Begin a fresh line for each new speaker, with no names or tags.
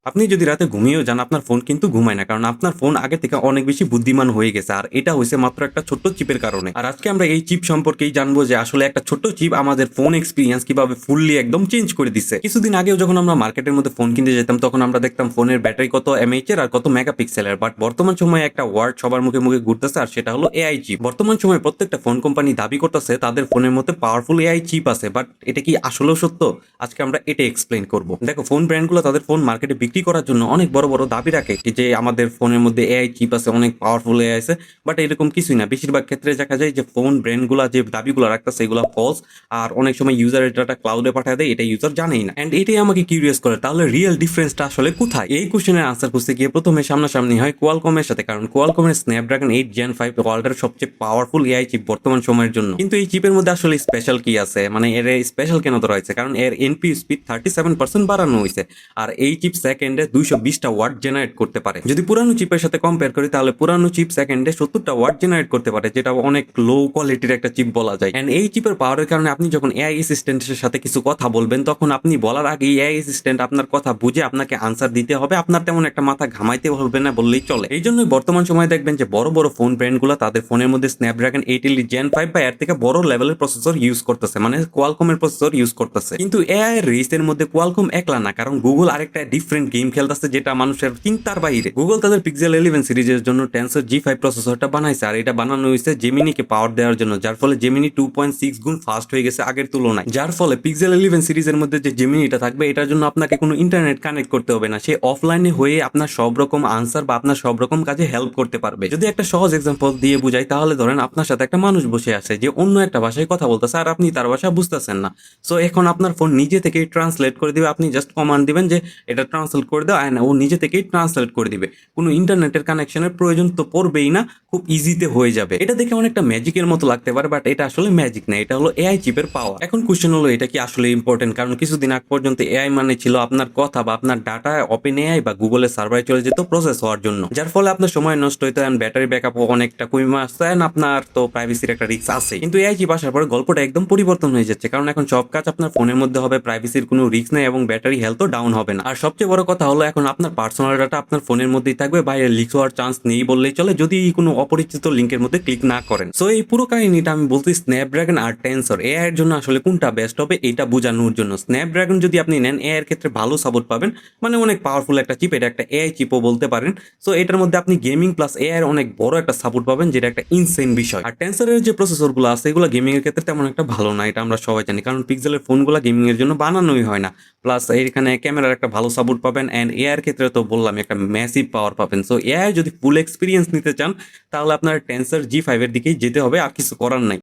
আপনি যদি রাতে ঘুমিয়েও যান আপনার ফোন কিন্তু ঘুমায় না, কারণ আপনার ফোন আগে থেকে অনেক বেশি বুদ্ধিমান হয়ে গেছে, আর এটা হয়েছে মাত্র একটা ছোট্ট চিপের কারণে। আর আজকে আমরা এই চিপ সম্পর্কেই জানবো যে আসলে একটা ছোট্ট চিপ আমাদের ফোন এক্সপিরিয়েন্স কিভাবে ফুললি একদম চেঞ্জ করে দিচ্ছে। কিছুদিন আগেও যখন আমরা মার্কেটের মধ্যে ফোন কিনতে যেতাম তখন আমরা দেখতাম ফোনের ব্যাটারি কত এমএইচ এর আর কত মেগাপিক্সেলের, বাট বর্তমান সময়ে একটা ওয়ার্ড সবার মুখে মুখে ঘুরতেছে আর সেটা হলো এআই চিপ। বর্তমান সময়ে প্রত্যেকটা ফোন কোম্পানি দাবি করতেছে তাদের ফোনের মধ্যে পাওয়ারফুল এআই চিপ আছে, বাট এটা কি আসলেও সত্য? আজকে আমরা এটা এক্সপ্লেন করব। দেখো, ফোন ব্র্যান্ডগুলো তাদের ফোন মার্কেটে বিক্রি করার জন্য অনেক বড় বড় দাবি রাখে কি যে আমাদের ফোনের মধ্যে এআই চিপ আছে, অনেক পাওয়ারফুল এআই আছে, বাট এরকম কিছুই না। বেশিরভাগ ক্ষেত্রে দেখা যায় যে ফোন ব্র্যান্ডগুলো যে দাবিগুলো রাখতেছে এগুলো ফলস, আর অনেক সময় ইউজারের ডাটা ক্লাউডে পাঠিয়ে দেয়, এটা ইউজার জানেই না। এন্ড এটাই আমাকে কিউরিয়াস করে তাহলে রিয়েল ডিফারেন্সটা আসলে কোথায়। এই কোশ্চেনের আনসার খুঁজতে গিয়ে প্রথমে সামনাসামনি হয় কোয়ালকমের সাথে, কারণ কোয়ালকমের স্ন্যাপড্রাগন 8 Gen 5 ওয়ার্ল্ডের সবচেয়ে পাওয়ারফুল এআই চিপ বর্তমান সময়ের জন্য। কিন্তু এই চিপের মধ্যে আসলে স্পেশাল কি আছে, মানে এর স্পেশাল কেন ধরা হয়েছে? কারণ এর এনপি স্পিড 37% বাড়ানো হয়েছে, আর এই চিপ সেকেন্ডে 220টা ওয়াট জেনারেট করতে পারে। যদি পুরানো চিপের সাথে কম্পেয়ার করি তাহলে পুরানো চিপ সেকেন্ডে 70টা ওয়াট জেনারেট করতে পারে, যেটা অনেক লো কোয়ালিটির একটা চিপ বলা যায়। এন্ড এই চিপের পাওয়ারের কারণে আপনি যখন এআই অ্যাসিস্ট্যান্টের সাথে কিছু কথা বলবেন তখন আপনি বলার আগে এআই অ্যাসিস্ট্যান্ট আপনার কথা বুঝে আপনাকে আনসার দিতে হবে, আপনার তেমন একটা মাথা ঘামাইতে হবে না বললেই চলে। এই জন্যই বর্তমান সময় দেখবেন যে বড় বড় ফোন ব্র্যান্ডগুলো তাদের ফোনের মধ্যে স্ন্যাপড্রাগন 8 Elite Gen 5 বা এর থেকে বড় লেভেলের প্রসেসর ইউজ করতেছে, মানে কোয়ালকমের প্রসেসর ইউজ করতেছে। কিন্তু এআই এর রেসের মধ্যে কোয়ালকম একলা না, কারণ গুগল আরেকটা ডিফারেন্ট গেম খেলতেছে যেটা মানুষের চিন্তার বাইরে। গুগল তাদের পিক্সেল 11 সিরিজের জন্য টেনসর G5 প্রসেসরটা বানাইছে, আর এটা বানানো হয়েছে জেমিনিকে পাওয়ার দেওয়ার জন্য, যার ফলে জেমিনি 2.6 গুণ ফাস্ট হয়ে গেছে আগের তুলনায়। যার ফলে পিক্সেল 11 সিরিজের মধ্যে যে জেমিনিটা থাকবে এটার জন্য আপনাকে কোনো ইন্টারনেট কানেক্ট করতে হবে না, সে অফলাইনে হয়ে আপনার সব রকম আনসার বা আপনার সব রকম কাজে হেল্প করতে পারবে। যদি একটা সহজ এক্সাম্পল দিয়ে বুঝাই তাহলে ধরেন আপনার সাথে একটা মানুষ বসে আছে যে অন্য একটা ভাষায় কথা বলতেছে আর আপনি তার ভাষা বুঝতেছেন না। সো এখন আপনার ফোন নিজে থেকেই ট্রান্সলেট করে দিবে, আপনি জাস্ট কমান্ড দিবেন যে এটা ট্রান্সলেট করে দাও, অ্যান্ড ও নিজে থেকেই ট্রান্সলেট করে দিবে। কোনো ইন্টারনেটের কানেকশনের প্রয়োজন তো পড়বেই না, খুব ইজিতে হয়ে যাবে। এটা দেখে অনেকটা ম্যাজিকের মতো লাগতে পারে, বাট এটা আসলে ম্যাজিক না, এটা হলো এআই চিপের পাওয়ার। এখন কোশ্চেন হলো এটা কি আসলে ইম্পর্টেন্ট? কারণ কিছুদিন আগ পর্যন্ত এআই মানে ছিল আপনার কথা বা আপনার ডাটা ওপেন এআই বা গুগলের সার্ভারে চলে যেত প্রসেস হওয়ার জন্য, যার ফলে আপনার সময় নষ্ট হইতো, এন্ড ব্যাটারি ব্যাকআপও অনেকটা কমে আসতো, এন্ড আপনার তো প্রাইভেসির একটা রিস্ক আছে। কিন্তু এআই চিপ আসার পরে গল্পটা একদম পরিবর্তন হয়ে যাচ্ছে, কারণ এখন সব কাজ আপনার ফোনের মধ্যে হবে, প্রাইভেসির কোনো রিস্ক নেই এবং ব্যাটারি হেলথও ডাউন হবে না। আর সবচেয়ে বড় কথা হলো এখন আপনার পার্সোনাল ডাটা আপনার ফোনের মধ্যেই থাকবে, বাইরে লিক হওয়ার চান্স নেই বললেই চলে, যদি কোনো অপরিচিত লিঙ্কের মধ্যে ক্লিক না করেন। সো এই পুরো কাহিনীটা আমি বলছি স্ন্যাপড্রাগন আর টেনসর এআই এর জন্য আসলে কোনটা বেস্ট হবে এটা বোঝানোর জন্য। স্ন্যাপড্রাগন যদি আপনি নেন এআই এর ক্ষেত্রে ভালো সাপোর্ট পাবেন, মানে অনেক পাওয়ারফুল একটা চিপ, এটা একটা এআই চিপও বলতে পারেন। সো এটার মধ্যে আপনি গেমিং প্লাস এআই এর অনেক বড় একটা সাপোর্ট পাবেন, যেটা একটা ইনসেন বিষয়। আর টেনসরের যে প্রসেসরগুলো আছে এগুলো গেমিং এর ক্ষেত্রে তেমন একটা ভালো না, এটা আমরা সবাই জানি, কারণ পিক্সেলের ফোনগুলো গেমিং এর জন্য বানানোই হয় না। প্লাস এখানে ক্যামেরার একটা ভালো সাপোর্ট পাবেন, অ্যান্ড এআই এর ক্ষেত্রে তো বললাম একটা ম্যাসিভ পাওয়ার পাবেন। সো এআই যদি ফুল এক্সপিরিয়েন্স নিতে চান তাহলে আপনার টেনসর G5 এর দিকেই যেতে হবে, আর কিছু করার নাই।